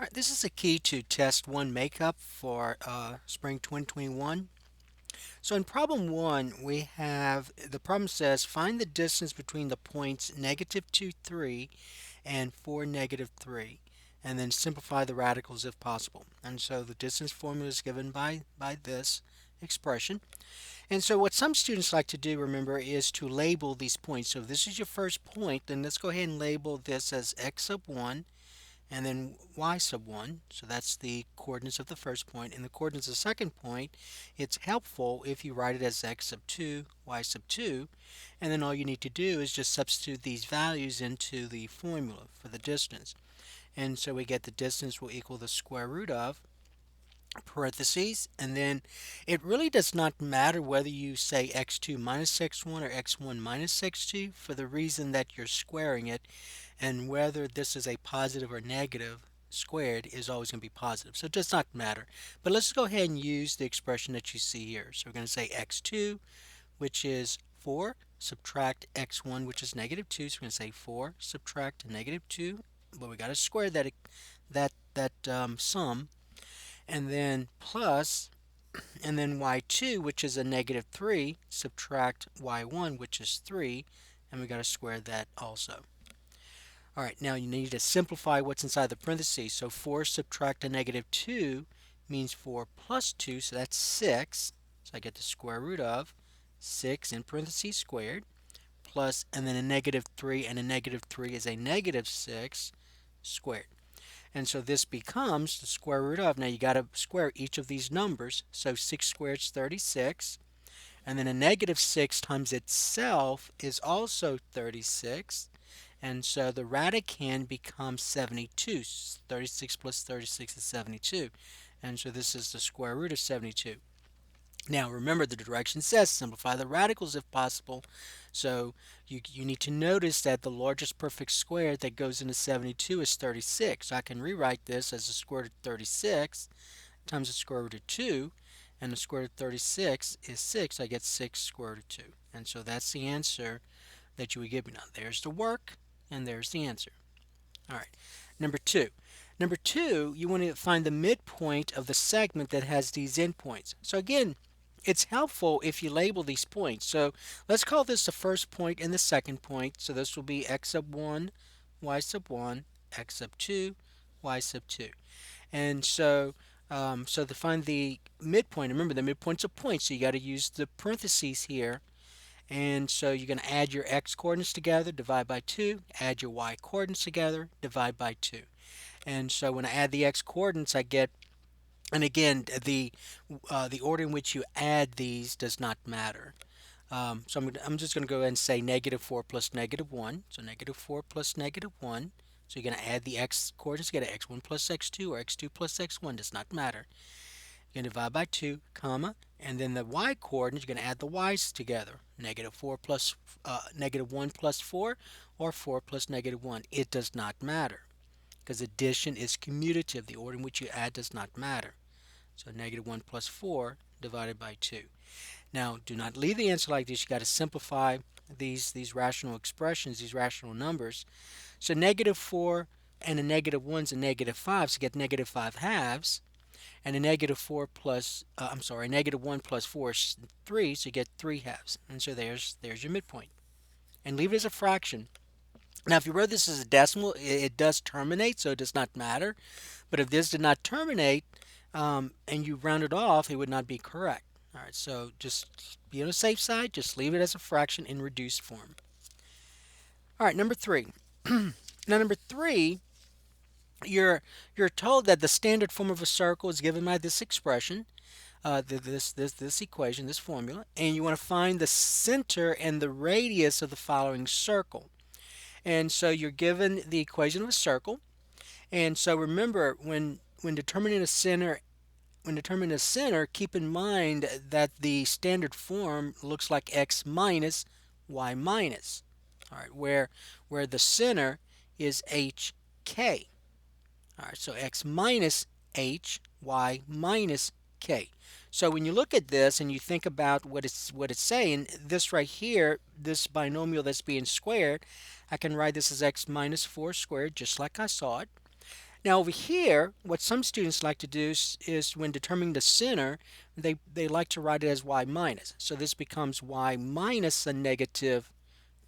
All right, this is a key to test one makeup for spring 2021. So in problem one, we have the problem says find the distance between the points -2, 3 and 4, -3, and then simplify the radicals if possible. And so the distance formula is given by this expression. And so what some students like to do, remember, is to label these points. So if this is your first point, then let's go ahead and label this as x sub 1 and then y sub 1. So that's the coordinates of the first point. And the coordinates of the second point, it's helpful if you write it as x sub 2, y sub 2. And then all you need to do is just substitute these values into the formula for the distance. And so we get the distance will equal the square root of parentheses, and then it really does not matter whether you say x2 minus x1 or x1 minus x2 for the reason that you're squaring it, and whether this is a positive or negative squared is always going to be positive, so it does not matter. But let's go ahead and use the expression that you see here. So we're going to say x2, which is 4, subtract x1, which is -2. So we're going to say 4 subtract -2, but we got to square that sum, and then plus, and then y2, which is a -3, subtract y1, which is 3, and we got to square that also. All right, now you need to simplify what's inside the parentheses. So 4 subtract a -2 means 4 plus 2, so that's 6. So I get the square root of 6 in parentheses squared, plus, and then a -3, and a -3 is a -6 squared. And so this becomes the square root of, now you got to square each of these numbers, so 6 squared is 36, and then a -6 times itself is also 36, and so the radicand becomes 72. 36 plus 36 is 72, and so this is the square root of 72. Now remember, the direction says simplify the radicals if possible. So you need to notice that the largest perfect square that goes into 72 is 36. So I can rewrite this as the square root of 36 times the square root of 2. And the square root of 36 is 6. I get 6 square root of 2. And so that's the answer that you would give me. Now there's the work and there's the answer. All right. Number two. Number two, you want to find the midpoint of the segment that has these endpoints. So again, it's helpful if you label these points. So let's call this the first point and the second point. So this will be x sub 1, y sub 1, x sub 2, y sub 2. And so to find the midpoint, remember the midpoint's a point, so you got to use the parentheses here. And so you're going to add your x coordinates together, divide by 2, add your y coordinates together, divide by 2. And so when I add the x coordinates, I get, and again, the order in which you add these does not matter. I'm just going to go ahead and say -4 plus -1. So -4 plus -1. So you're going to add the x coordinates together, x1 plus x2 or x2 plus x1, does not matter. You're going to divide by 2, comma, and then the y coordinates, you're going to add the y's together. -4 plus -1 plus 4 or 4 plus -1. It does not matter because addition is commutative. The order in which you add does not matter. So -1 plus 4 divided by 2. Now, do not leave the answer like this. You got to simplify these rational expressions, these rational numbers. So -4 and a -1 is a -5, so you get -5 halves. And a -4 plus, a -1 plus 4 is 3, so you get 3 halves. And so there's your midpoint. And leave it as a fraction. Now, if you wrote this as a decimal, it does terminate, so it does not matter. But if this did not terminate and you round it off, it would not be correct. All right, so just be on the safe side. Just leave it as a fraction in reduced form. All right, number three. Now, number three, you're told that the standard form of a circle is given by this expression, this equation, this formula, and you want to find the center and the radius of the following circle. And so you're given the equation of a circle. And so remember, when determining a center, keep in mind that the standard form looks like x minus y minus. All right, where the center is hk. All right, so x minus h, y minus k. So when you look at this and you think about what it's saying, this right here, this binomial that's being squared, I can write this as x minus 4 squared, just like I saw it. Now over here, what some students like to do is when determining the center, they like to write it as y minus. So this becomes y minus a negative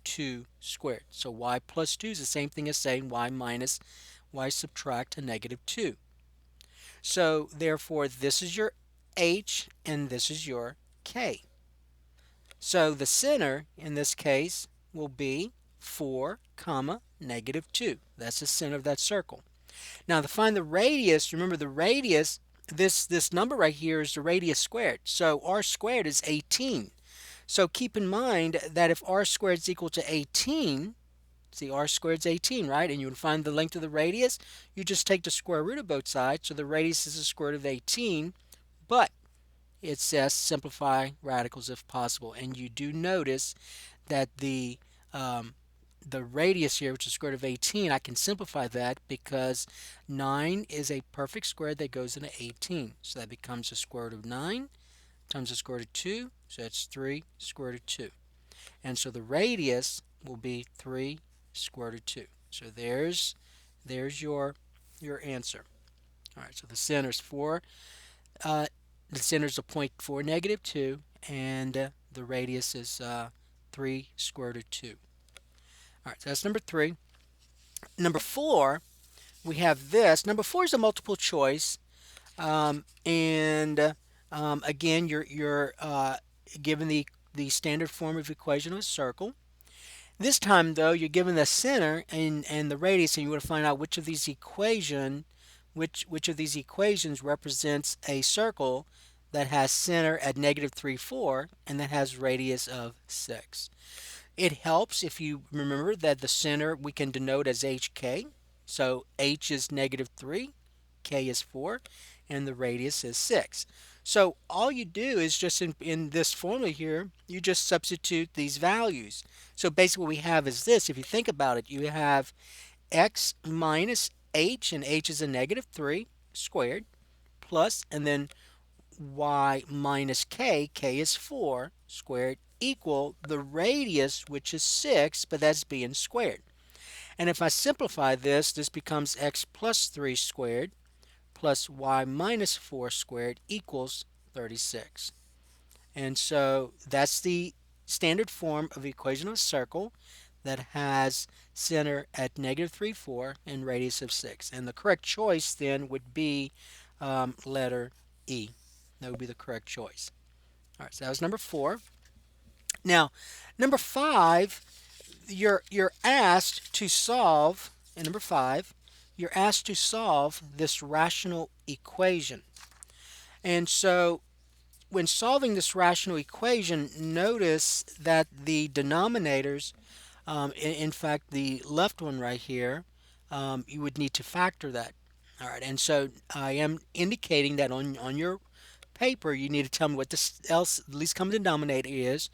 2 squared. So y plus 2 is the same thing as saying y minus y subtract a negative 2. So therefore this is your h and this is your k. So the center in this case will be 4 comma negative 2. That's the center of that circle. Now to find the radius, remember the radius, this number right here is the radius squared. So r squared is 18. So keep in mind that if r squared is equal to 18, see r squared is 18, right? And you would find the length of the radius, you just take the square root of both sides. So the radius is the square root of 18, but it says simplify radicals if possible. And you do notice that the radius here, which is square root of 18, I can simplify that because 9 is a perfect square that goes into 18. So that becomes the square root of 9 times the square root of 2, so that's 3 square root of 2. And so the radius will be 3 square root of 2. So there's your answer. All right, so the center is 4. The center is a point 4 negative 2, and the radius is 3 square root of 2. All right, so that's number 3. Number 4, we have this. Number 4 is a multiple choice, and again, you're given the standard form of equation of a circle. This time, though, you're given the center and the radius, and you want to find out which of these which of these equations represents a circle that has center at negative 3, 4, and that has radius of 6. It helps if you remember that the center we can denote as hk. So h is negative 3, k is 4, and the radius is 6. So all you do is just in this formula here, you just substitute these values. So basically what we have is this. If you think about it, you have x minus h, and h is a negative 3 squared, plus, and then y minus k is 4 squared, equal the radius, which is 6, but that's being squared. And if I simplify this, this becomes x plus 3 squared plus y minus 4 squared equals 36. And so that's the standard form of the equation of a circle that has center at negative 3, 4 and radius of 6. And the correct choice then would be letter E. That would be the correct choice. All right, so that was number 4. Now, number 5, you're asked to solve, and number 5, you're asked to solve this rational equation. And so when solving this rational equation, notice that the denominators, in fact, the left one right here, you would need to factor that. All right, and so I am indicating that on your paper, you need to tell me what the least common denominator is.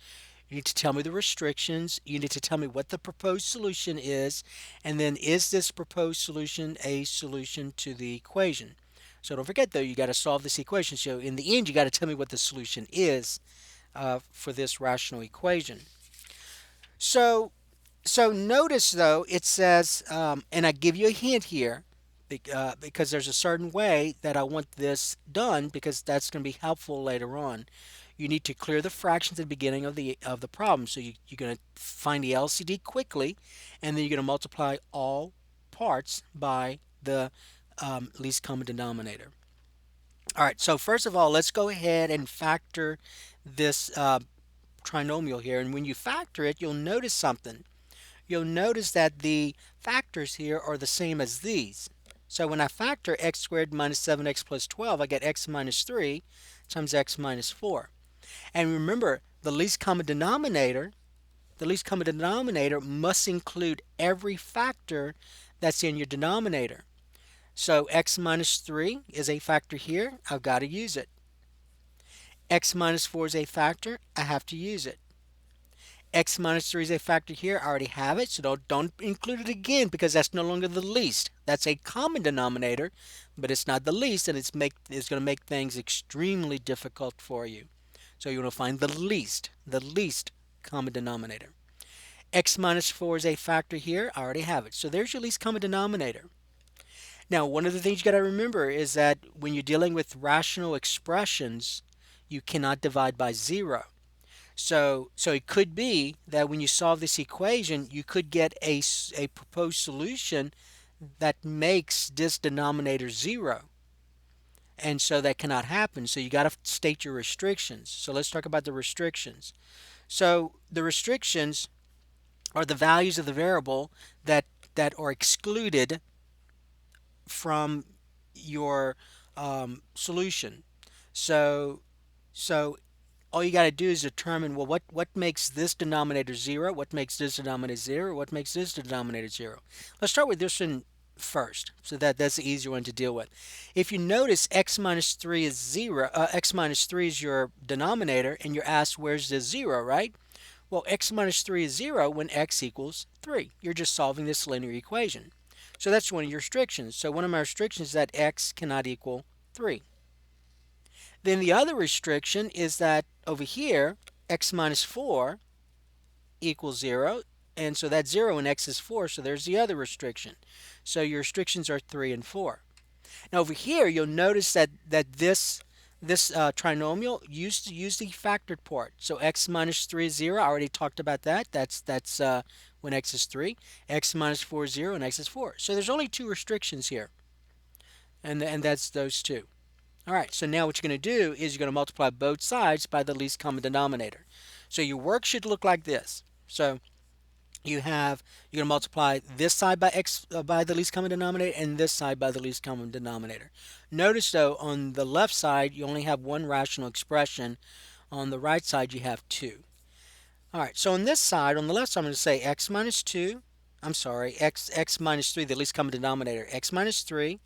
You need to tell me the restrictions. You need to tell me what the proposed solution is. And then is this proposed solution a solution to the equation? So don't forget though, you got to solve this equation. So in the end, you got to tell me what the solution is for this rational equation. So notice though, it says, and I give you a hint here, because there's a certain way that I want this done because that's going to be helpful later on. You need to clear the fractions at the beginning of the problem. So you're going to find the LCD quickly, and then you're going to multiply all parts by the least common denominator. All right, so first of all, let's go ahead and factor this trinomial here. And when you factor it, you'll notice something. You'll notice that the factors here are the same as these. So when I factor x squared minus 7x plus 12, I get x minus 3 times x minus 4. And remember, the least common denominator must include every factor that's in your denominator. So x minus 3 is a factor here. I've got to use it. X minus 4 is a factor. I have to use it. X minus 3 is a factor here. I already have it, so don't include it again because that's no longer the least. That's a common denominator, but it's not the least, and it's going to make things extremely difficult for you. So you want to find the least common denominator. X minus 4 is a factor here. I already have it. So there's your least common denominator. Now, one of the things you got to remember is that when you're dealing with rational expressions, you cannot divide by zero. So it could be that when you solve this equation, you could get a proposed solution that makes this denominator zero. And so that cannot happen. So you got to state your restrictions. So let's talk about the restrictions. So the restrictions are the values of the variable that are excluded from your solution. So so all you got to do is determine, well, what makes this denominator zero, what makes this denominator zero, what makes this denominator zero. Let's start with this one first, so that's the easier one to deal with. If you notice, x minus 3 is 0, x minus 3 is your denominator, and you're asked where's the 0, right? Well, x minus 3 is 0 when x equals 3. You're just solving this linear equation. So that's one of your restrictions. So one of my restrictions is that x cannot equal 3. Then the other restriction is that over here, x minus 4 equals 0. And so that's 0 and x is 4. So there's the other restriction. So your restrictions are 3 and 4. Now over here, you'll notice that this trinomial used to use the factored part. So x minus 3 is 0. I already talked about that. That's when x is 3. X minus 4 is 0 and x is 4. So there's only two restrictions here. And that's those two. All right, so now what you're going to do is you're going to multiply both sides by the least common denominator. So your work should look like this. So you're going to multiply this side by x by the least common denominator and this side by the least common denominator. Notice though, on the left side you only have one rational expression. On the right side you have two. All right, so on this side, on the left side, I'm going to say x minus 2, I'm sorry, x minus 3, the least common denominator, x minus 3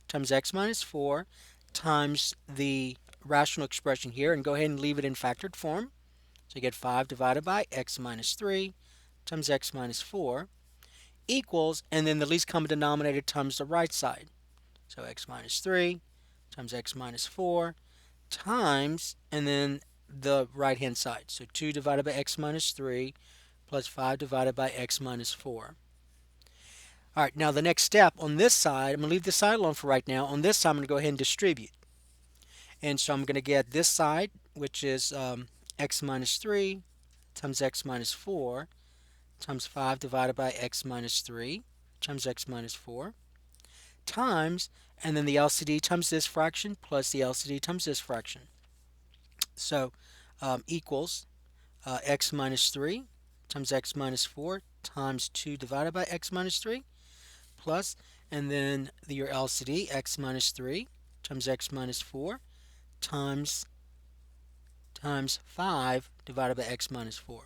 times x minus 4 times the rational expression here, and go ahead and leave it in factored form. So you get 5 divided by x minus 3 times x minus 4 equals, and then the least common denominator times the right side. So x minus 3 times x minus 4 times, and then the right hand side. So 2 divided by x minus 3 plus 5 divided by x minus 4. All right, now the next step on this side, I'm going to leave this side alone for right now. On this side, I'm going to go ahead and distribute. And so I'm going to get this side, which is x minus 3 times x minus 4 times 5 divided by x minus 3 times x minus 4 times, and then the LCD times this fraction plus the LCD times this fraction. So equals x minus 3 times x minus 4 times 2 divided by x minus 3 plus, and then your LCD, x minus 3 times x minus 4 times 5 divided by x minus 4.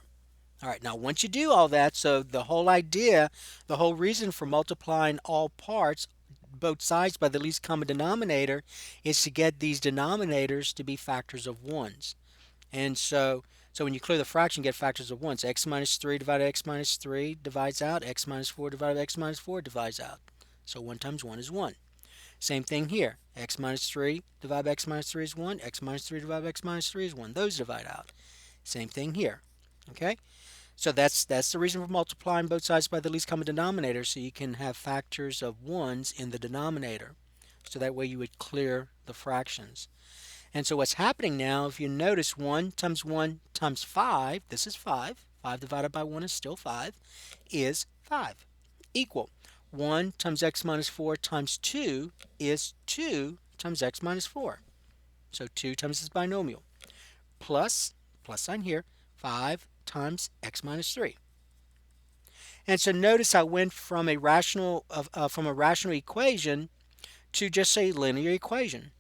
All right, now once you do all that, so the whole idea, the whole reason for multiplying all parts, both sides by the least common denominator, is to get these denominators to be factors of ones. And so when you clear the fraction, you get factors of ones. X minus 3 divided by x minus 3 divides out. X minus 4 divided by x minus 4 divides out. So 1 times 1 is 1. Same thing here. X minus 3 divided by x minus 3 is 1. X minus 3 divided by x minus 3 is 1. Those divide out. Same thing here. Okay? So that's the reason for multiplying both sides by the least common denominator, so you can have factors of ones in the denominator. So that way you would clear the fractions. And so what's happening now, if you notice, 1 times 5, this is 5. 5 divided by 1 is still 5, is 5. Equal 1 times x minus 4 times 2 is 2 times x minus 4. So 2 times this binomial. Plus sign here, 5 times x minus 3. And so notice I went from a rational equation to just a linear equation.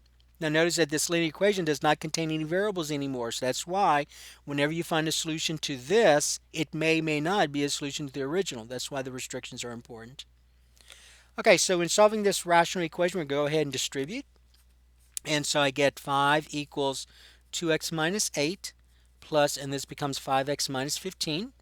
Now notice that this linear equation does not contain any variables anymore, so that's why whenever you find a solution to this, it may not be a solution to the original. That's why the restrictions are important. Okay, so in solving this rational equation, we're going to go ahead and distribute. And so I get 5 equals 2x minus 8 plus, and this becomes 5x minus 15.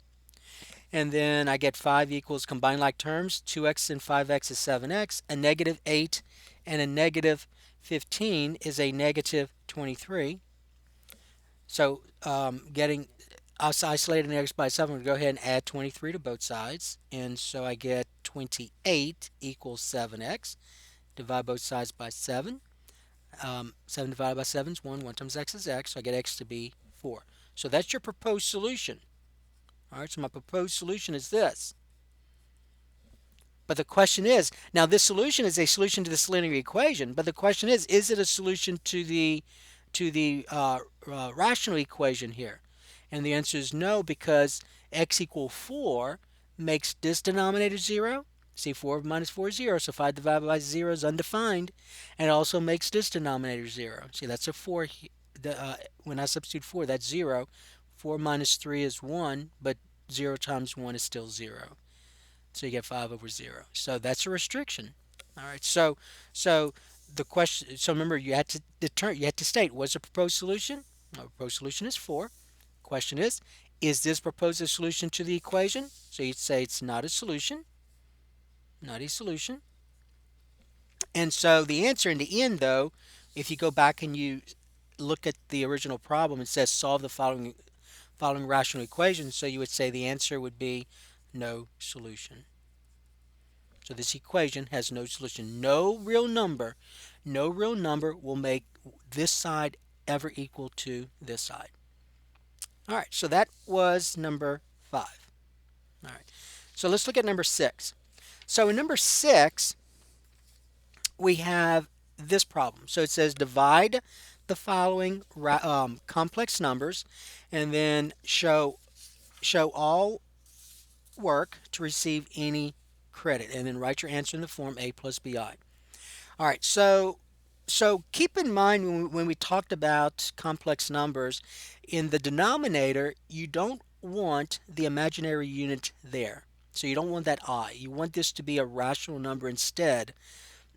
And then I get 5 equals, combine like terms, 2x and 5x is 7x, a negative 8 and a negative 15 is a negative 23. So getting us isolating x by 7, we'll go ahead and add 23 to both sides. And so I get 28 equals 7x. divide both sides by 7. 7 divided by 7 is 1. 1 times x is x, so I get x to be 4. So that's your proposed solution. All right, so my proposed solution is this. But the question is, now this solution is a solution to this linear equation, but the question is it a solution to the rational equation here? And the answer is no, because x equal 4 makes this denominator 0. See, 4 minus 4 is 0, so 5 divided by 0 is undefined, and it also makes this denominator 0. See, that's a 4. When I substitute 4, that's 0. 4 minus 3 is 1, but 0 times 1 is still 0. So you get 5 over 0. So that's a restriction. All right. So the question. So remember, you had to you had to state what's the proposed solution. The proposed solution is 4. Question is this proposed a solution to the equation? So you'd say it's not a solution. Not a solution. And so the answer in the end, though, if you go back and you look at the original problem, it says solve the following rational equation. So you would say the answer would be no solution. So this equation has no solution. No real number will make this side ever equal to this side. All right, so that was number 5. All right, so let's look at number 6. So in number 6, we have this problem. So it says divide the following complex numbers and then show all work to receive any credit, and then write your answer in the form a plus bi. All right, so keep in mind when we talked about complex numbers, in the denominator you don't want the imaginary unit there. So you don't want that I. You want this to be a rational number instead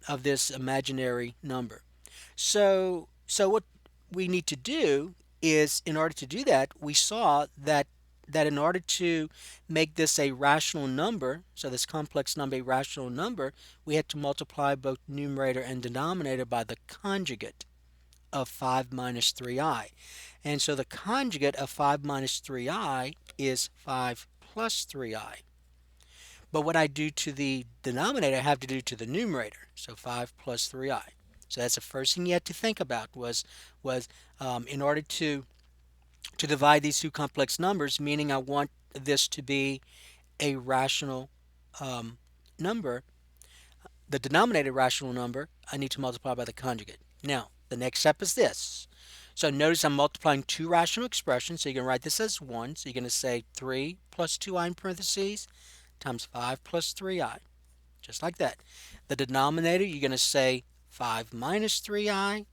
of this imaginary number. So what we need to do is, in order to do that, we saw that in order to make this a rational number, so this complex number a rational number, we had to multiply both numerator and denominator by the conjugate of 5 minus 3i. And so the conjugate of 5 minus 3i is 5 plus 3i. But what I do to the denominator, I have to do to the numerator. So 5 plus 3i. So that's the first thing you had to think about was in order to divide these two complex numbers, meaning I want this to be a rational number, the denominator rational number, I need to multiply by the conjugate. Now, the next step is this. So notice I'm multiplying two rational expressions, so you can write this as 1. So you're going to say 3 plus 2i in parentheses times 5 plus 3i, just like that. The denominator, you're going to say 5 minus 3i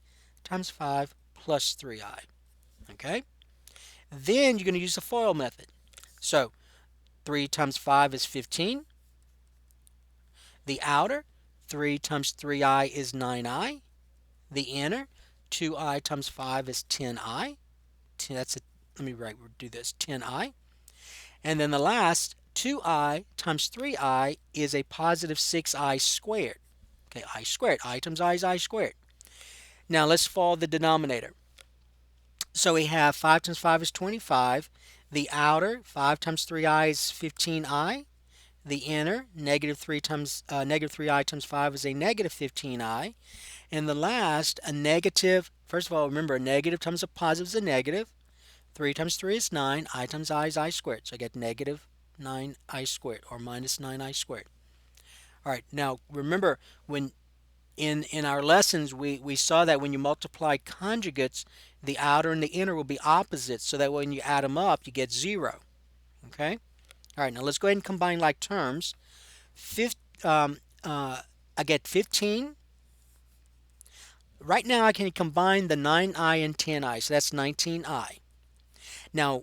times 5 plus 3i. Okay? Then you're going to use the FOIL method. So 3 times 5 is 15. The outer, 3 times 3i is 9i. The inner, 2i times 5 is 10i. Let me do this, 10i. And then the last, 2i times 3i is a positive 6i squared. Okay, I squared. I times I is I squared. Now let's follow the denominator. So we have 5 times 5 is 25. The outer, 5 times 3i is 15i. The inner, negative 3i times 5 is a negative 15i. And the last, a negative, first of all, remember, a negative times a positive is a negative. 3 times 3 is 9. I times I is I squared. So I get negative 9i squared, or minus 9i squared. All right, now remember, when in our lessons, we saw that when you multiply conjugates, the outer and the inner will be opposites, so that when you add them up, you get 0. Okay? All right, now let's go ahead and combine like terms. I get 15. Right now, I can combine the 9i and 10i, so that's 19i. Now,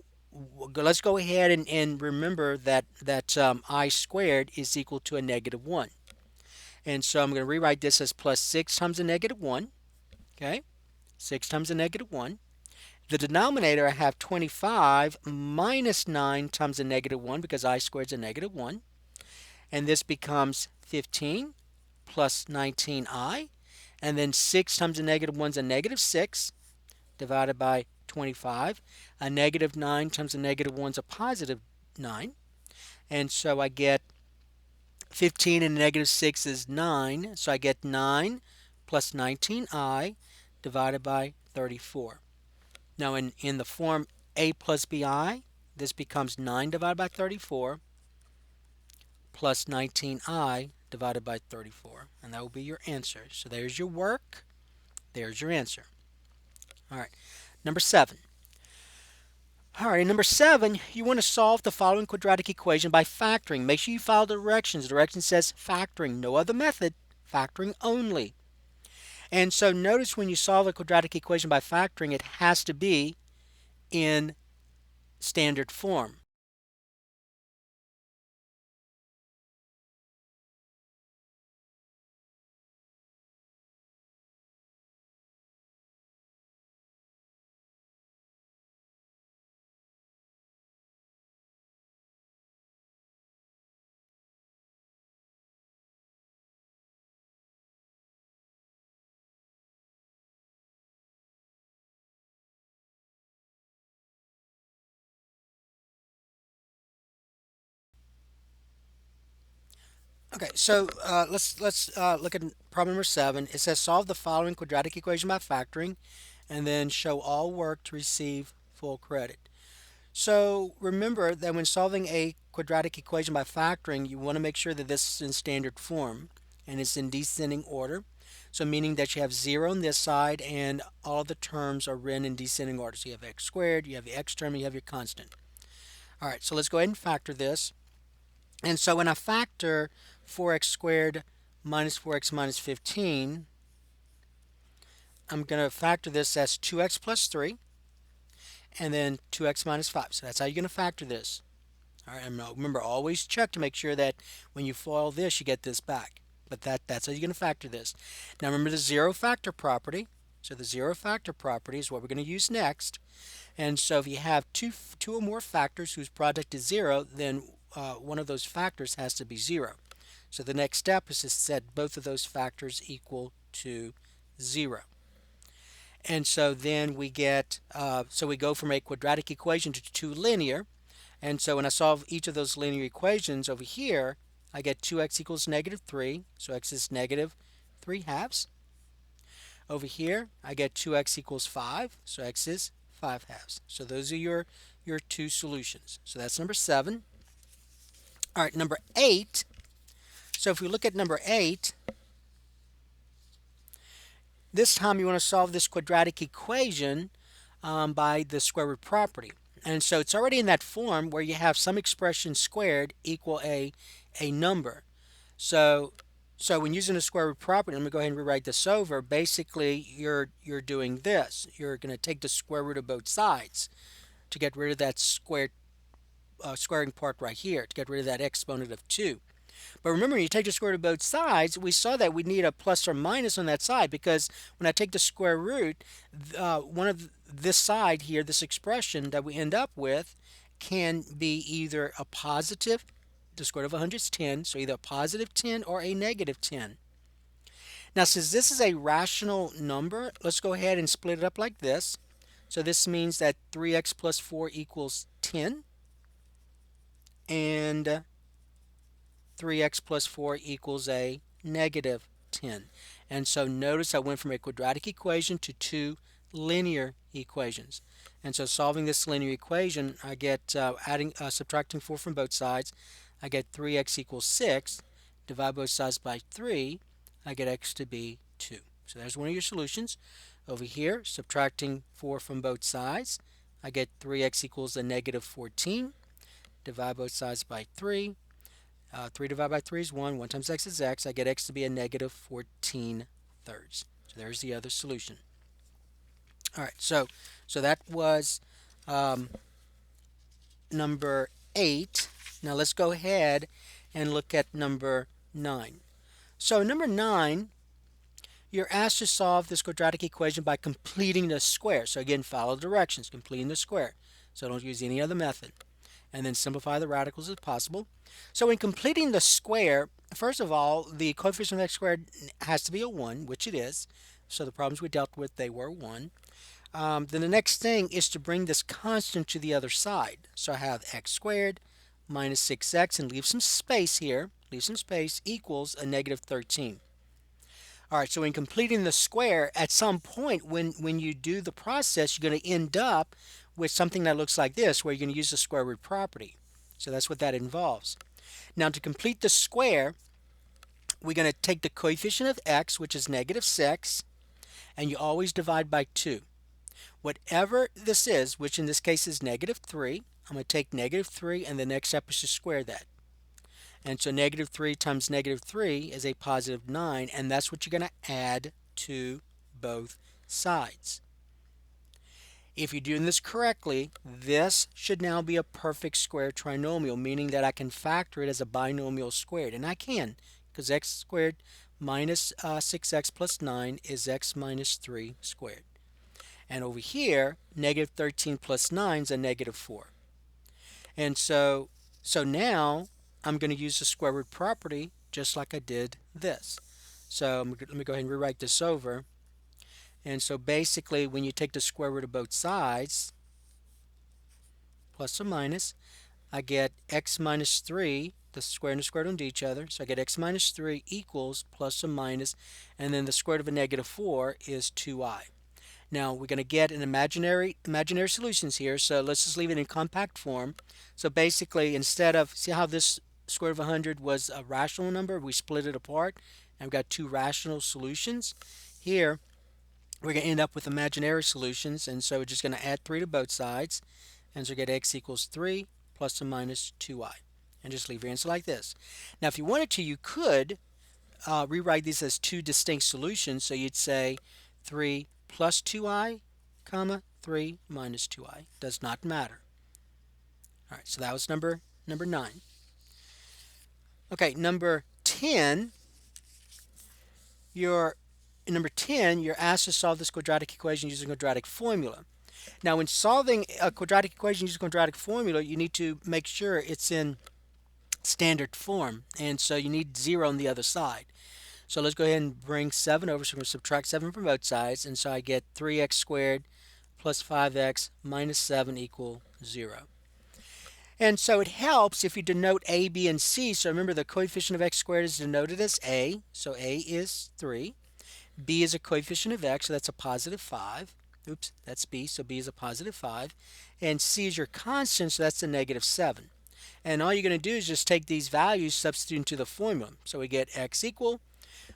let's go ahead and remember that I squared is equal to a negative 1. And so I'm going to rewrite this as plus 6 times a negative 1. Okay? 6 times a negative 1. The denominator, I have 25 minus 9 times a negative 1, because I squared is a negative 1. And this becomes 15 plus 19i. And then 6 times a negative 1 is a negative 6 divided by 25. A negative 9 times a negative 1 is a positive 9. And so I get 15 and negative 6 is 9, so I get 9 plus 19i divided by 34. Now in the form a plus bi, this becomes 9 divided by 34 plus 19i divided by 34, and that will be your answer. So there's your work, there's your answer. All right, number 7. All right, number 7, you want to solve the following quadratic equation by factoring. Make sure you follow the directions. The direction says factoring, no other method, factoring only. And so notice when you solve a quadratic equation by factoring, it has to be in standard form. Okay, so let's look at problem number 7. It says solve the following quadratic equation by factoring, and then show all work to receive full credit. So remember that when solving a quadratic equation by factoring, you want to make sure that this is in standard form and it's in descending order. So meaning that you have 0 on this side and all the terms are written in descending order. So you have x squared, you have the x term, and you have your constant. All right, so let's go ahead and factor this. And so when I factor 4x squared minus 4x minus 15, I'm going to factor this as 2x plus 3 and then 2x minus 5. So that's how you're going to factor this. All right, and remember, always check to make sure that when you FOIL this, you get this back. But that's how you're going to factor this. Now remember the zero factor property. So the zero factor property is what we're going to use next. And so if you have two or more factors whose product is 0, then one of those factors has to be 0. So the next step is to set both of those factors equal to 0. And so then we get, so we go from a quadratic equation to 2 linear. And so when I solve each of those linear equations over here, I get 2x equals negative 3. So x is negative 3 halves. Over here, I get 2x equals 5. So x is 5 halves. So those are your two solutions. So that's number 7. All right, number 8. So if we look at number 8, this time you want to solve this quadratic equation by the square root property. And so it's already in that form where you have some expression squared equal a number. So when using the square root property, let me go ahead and rewrite this over. Basically, you're doing this. You're going to take the square root of both sides to get rid of that squaring part right here, to get rid of that exponent of 2. But remember, when you take the square root of both sides, we saw that we need a plus or minus on that side, because when I take the square root, one of this side here, this expression that we end up with, can be either a positive, the square root of 100 is 10, so either a positive 10 or a negative 10. Now, since this is a rational number, let's go ahead and split it up like this. So this means that 3x plus 4 equals 10, and 3x plus 4 equals a negative 10. And so notice I went from a quadratic equation to 2 linear equations. And so solving this linear equation, I get subtracting 4 from both sides, I get 3x equals 6. Divide both sides by 3, I get x to be 2. So there's one of your solutions. Over here, subtracting 4 from both sides, I get 3x equals a negative 14. Divide both sides by 3. 3 divided by 3 is 1. 1 times x is x. I get x to be a negative 14 thirds. So there's the other solution. All right, so that was number 8. Now let's go ahead and look at number 9. So number 9, you're asked to solve this quadratic equation by completing the square. So again, follow the directions, completing the square. So don't use any other method. And then simplify the radicals as possible. So in completing the square, first of all, the coefficient of x squared has to be a 1, which it is. So the problems we dealt with, they were 1. Then the next thing is to bring this constant to the other side. So I have x squared minus 6x and leave some space here. leave some space, equals a negative 13. All right, so in completing the square, at some point when you do the process, you're going to end up with something that looks like this, where you're going to use the square root property. So that's what that involves. Now to complete the square, we're going to take the coefficient of x, which is negative 6, and you always divide by 2. Whatever this is, which in this case is negative 3, I'm going to take negative 3, and the next step is to square that. And so negative 3 times negative 3 is a positive 9, and that's what you're going to add to both sides. If you're doing this correctly, this should now be a perfect square trinomial, meaning that I can factor it as a binomial squared. And I can, because x squared minus 6x plus 9 is x minus 3 squared. And over here, negative 13 plus 9 is a negative 4. And so now I'm going to use the square root property just like I did this. So let me go ahead and rewrite this over. And so basically, when you take the square root of both sides, plus or minus, I get x minus 3, the square and the square root onto each other. So I get x minus 3 equals plus or minus, and then the square root of a negative 4 is 2i. Now we're going to get an imaginary solutions here, so let's just leave it in compact form. So basically, instead of, see how this square root of 100 was a rational number, we split it apart, and we've got two rational solutions. Here, we're going to end up with imaginary solutions, and so we're just going to add 3 to both sides, and so we get x equals 3 plus or minus 2i, and just leave your answer like this. Now if you wanted to, you could rewrite these as two distinct solutions, so you'd say 3 plus 2i, comma, 3 minus 2i. Does not matter. All right, so that was number 9. Okay, number 10, you're asked to solve this quadratic equation using a quadratic formula. Now, when solving a quadratic equation using a quadratic formula, you need to make sure it's in standard form, and so you need 0 on the other side. So let's go ahead and bring 7 over, so we're going to subtract 7 from both sides, and so I get 3x squared plus 5x minus 7 equal 0. And so it helps if you denote a, b, and c. So remember, the coefficient of x squared is denoted as a, so a is 3. B is a coefficient of x, so that's a positive 5. Oops, that's b, so b is a positive 5. And c is your constant, so that's a negative 7. And all you're going to do is just take these values, substitute into the formula. So we get x equal,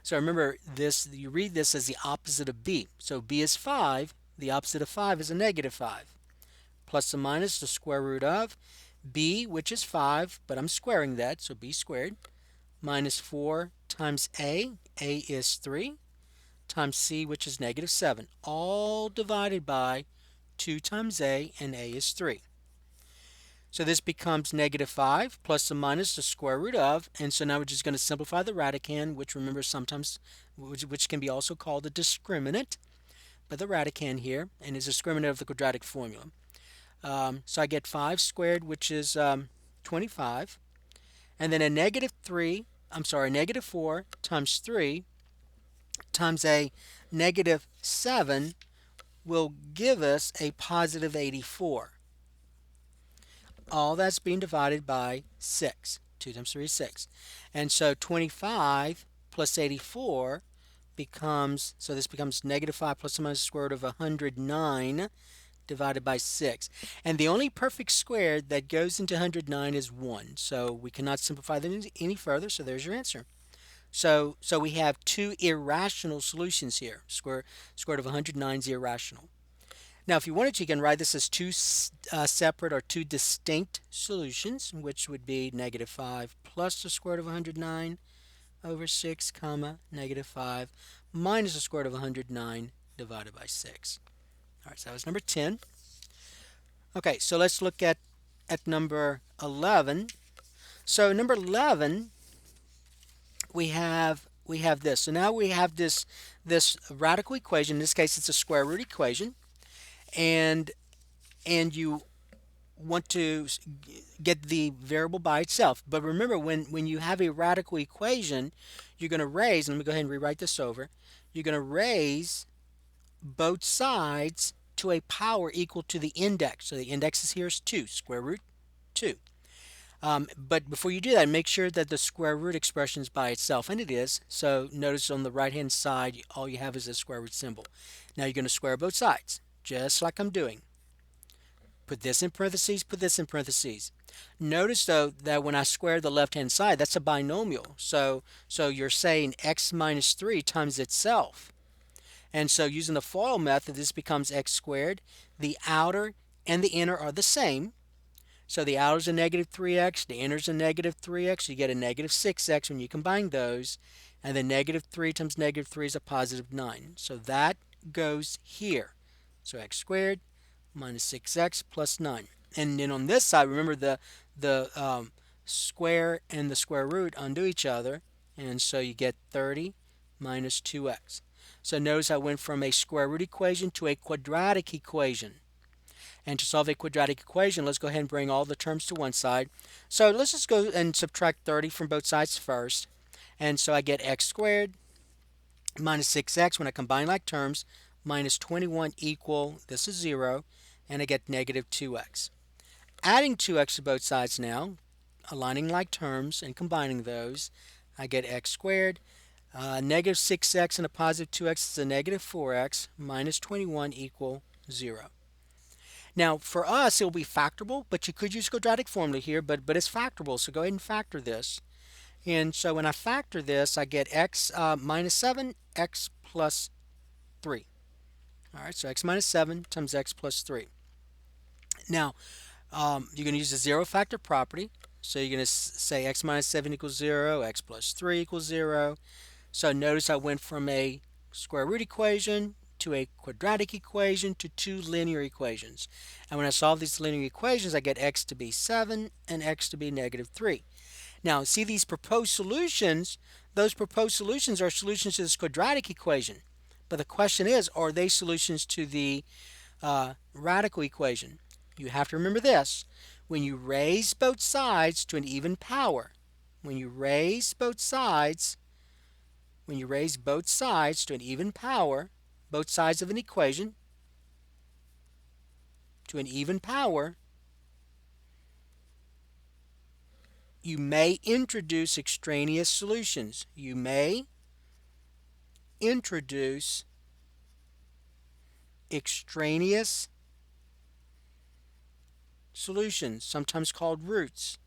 so remember this, you read this as the opposite of b. So b is 5, the opposite of 5 is a negative 5. Plus or minus the square root of b, which is 5, but I'm squaring that, so b squared, minus 4 times a is 3, times c, which is negative 7, all divided by 2 times a, and a is 3. So this becomes negative 5 plus or minus the square root of, and so now we're just going to simplify the radicand, which remember sometimes, which can be also called a discriminant, but the radicand here, and is a discriminant of the quadratic formula. So I get 5 squared, which is 25, and then a negative 4 times 3 times a negative 7 will give us a positive 84. All that's being divided by 6. 2 times 3 is 6. And so 25 plus 84 becomes, so this becomes negative 5 plus or minus the square root of 109 divided by 6. And the only perfect square that goes into 109 is 1. So we cannot simplify them any further, so there's your answer. So we have two irrational solutions here. Square root of 109 is irrational. Now, if you wanted to, you can write this as two separate or two distinct solutions, which would be negative 5 plus the square root of 109 over 6, comma, negative 5 minus the square root of 109 divided by 6. All right, so that was number 10. Okay, so let's look at number 11. So number 11, we have this. So now we have this radical equation. In this case, it's a square root equation, and you want to get the variable by itself. But remember, when you have a radical equation, you're going to raise, and let me go ahead and rewrite this over. You're going to raise both sides to a power equal to the index. So the index is here is 2, square root 2. But before you do that, make sure that the square root expression is by itself, and it is. So notice on the right hand side, all you have is a square root symbol. Now you're going to square both sides, just like I'm doing. Put this in parentheses, put this in parentheses. Notice though that when I square the left hand side, that's a binomial. So you're saying x minus 3 times itself. And so using the FOIL method, this becomes x squared. The outer and the inner are the same. So the outer is a negative 3x, the inner is a negative 3x. You get a negative 6x when you combine those. And then negative 3 times negative 3 is a positive 9. So that goes here. So x squared minus 6x plus 9. And then on this side, remember the square and the square root undo each other. And so you get 30 minus 2x. So notice I went from a square root equation to a quadratic equation. And to solve a quadratic equation, let's go ahead and bring all the terms to one side. So let's just go and subtract 30 from both sides first. And so I get x squared minus 6x when I combine like terms minus 21 equal, this is 0, and I get negative 2x. Adding 2x to both sides now, aligning like terms and combining those, I get x squared. Negative 6x and a positive 2x is a negative 4x minus 21 equal 0. Now, for us, it will be factorable, but you could use quadratic formula here, but it's factorable, so go ahead and factor this. And so when I factor this, I get x minus 7, x plus 3. All right, so x minus 7 times x plus 3. Now, you're going to use the zero factor property. So you're going to say x minus 7 equals 0, x plus 3 equals 0. So notice I went from a square root equation to a quadratic equation to two linear equations. And when I solve these linear equations, I get x to be 7 and x to be negative 3. Now, see these proposed solutions? Those proposed solutions are solutions to this quadratic equation. But the question is, are they solutions to the radical equation? You have to remember this. When you raise both sides to an even power, when you raise both sides to an even power, both sides of an equation to an even power, you may introduce extraneous solutions. You may introduce extraneous solutions, sometimes called roots.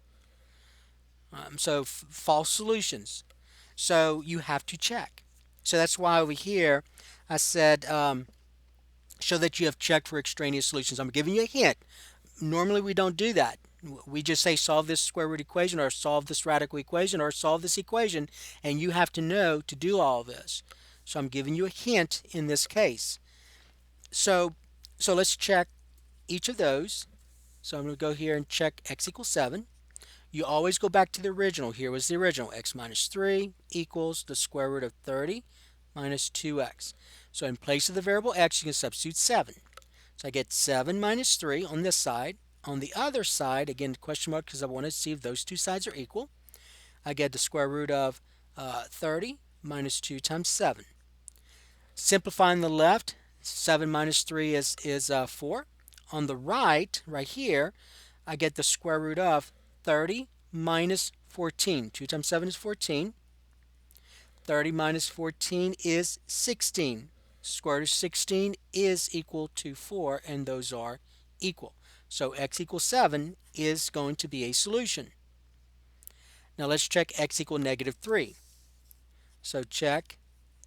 So false solutions. So you have to check. So that's why over here I said show that you have checked for extraneous solutions. I'm giving you a hint. Normally we don't do that. We just say solve this square root equation or solve this radical equation or solve this equation, and you have to know to do all this. So I'm giving you a hint in this case. So let's check each of those. So I'm going to go here and check x equals 7. You always go back to the original. Here was the original. X minus 3 equals the square root of 30 minus 2x. So in place of the variable x, you can substitute 7. So I get 7 minus 3 on this side. On the other side, again, question mark because I want to see if those two sides are equal. I get the square root of 30 minus 2 times 7. Simplifying the left, 7 minus 3 is 4. On the right here, I get the square root of 30 minus 14. 2 times 7 is 14. 30 minus 14 is 16. Square root of 16 is equal to 4, and those are equal. So x equals 7 is going to be a solution. Now let's check x equal negative 3. So check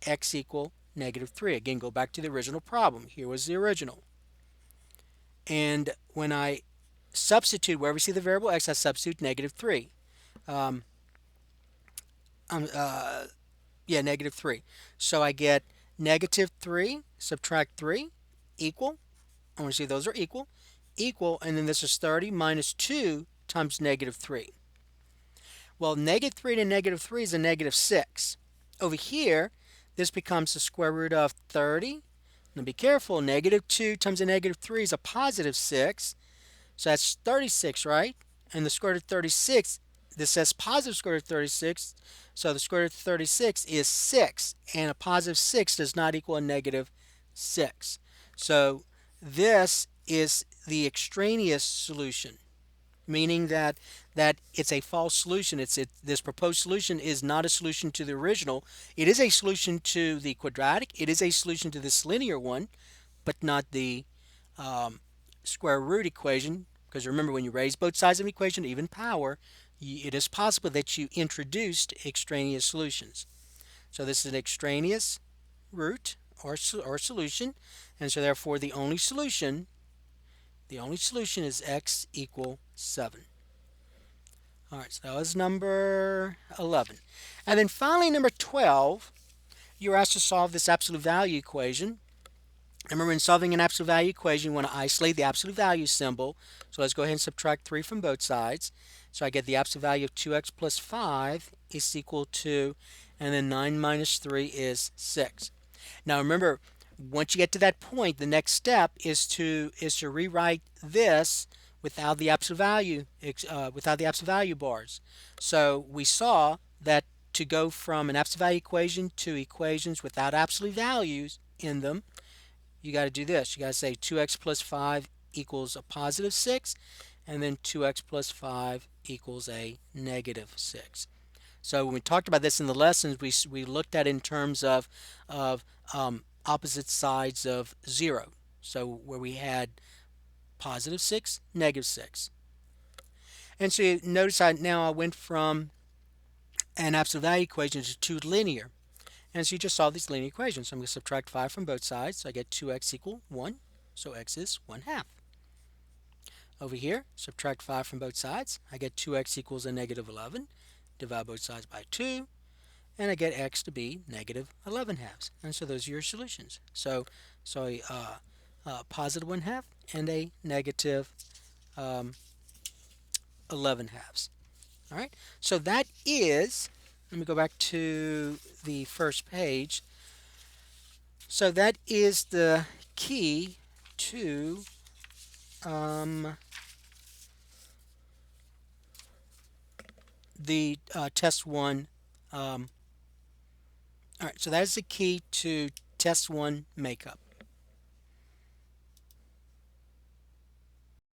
x equal negative 3. Again, go back to the original problem. Here was the original. And when I substitute, wherever you see the variable x, I substitute negative 3. Negative 3. So I get negative 3, subtract 3, equal. I want to see those are equal. Equal, and then this is 30 minus 2 times negative 3. Well, negative 3 to negative 3 is a negative 6. Over here, this becomes the square root of 30. Now be careful, negative 2 times a negative 3 is a positive 6. So that's 36, right? And the square root of 36, this says positive square root of 36. So the square root of 36 is 6. And a positive 6 does not equal a negative 6. So this is the extraneous solution. meaning that it's a false solution. This proposed solution is not a solution to the original. It is a solution to the quadratic. It is a solution to this linear one, but not the um, square root equation. Because remember, when you raise both sides of an equation to even power, it is possible that you introduced extraneous solutions. So this is an extraneous root or solution, and so therefore the only solution is x equal 7. All right, so that was number 11. And then finally, number 12, you're asked to solve this absolute value equation. Remember, in solving an absolute value equation, you want to isolate the absolute value symbol. So let's go ahead and subtract 3 from both sides. So I get the absolute value of 2x plus 5 is equal to, and then 9 minus 3 is 6. Now remember, once you get to that point, the next step is to rewrite this without the absolute value bars. So we saw that to go from an absolute value equation to equations without absolute values in them, you got to do this. You got to say 2x plus 5 equals a positive 6, and then 2x plus 5 equals a negative 6. So when we talked about this in the lessons, we looked at it in terms of opposite sides of 0. So where we had positive 6, negative 6. And so you notice now I went from an absolute value equation to two linear. And so you just solve these linear equations. So I'm going to subtract 5 from both sides. So I get 2x equal 1. So x is 1/2. Over here, subtract 5 from both sides. I get 2x equals a negative 11. Divide both sides by 2. And I get x to be negative 11/2. And so those are your solutions. So a positive 1/2 and a negative 11/2. All right. So that is, let me go back to the first page. So that is the key to the test one. All right. So that is the key to test one makeup.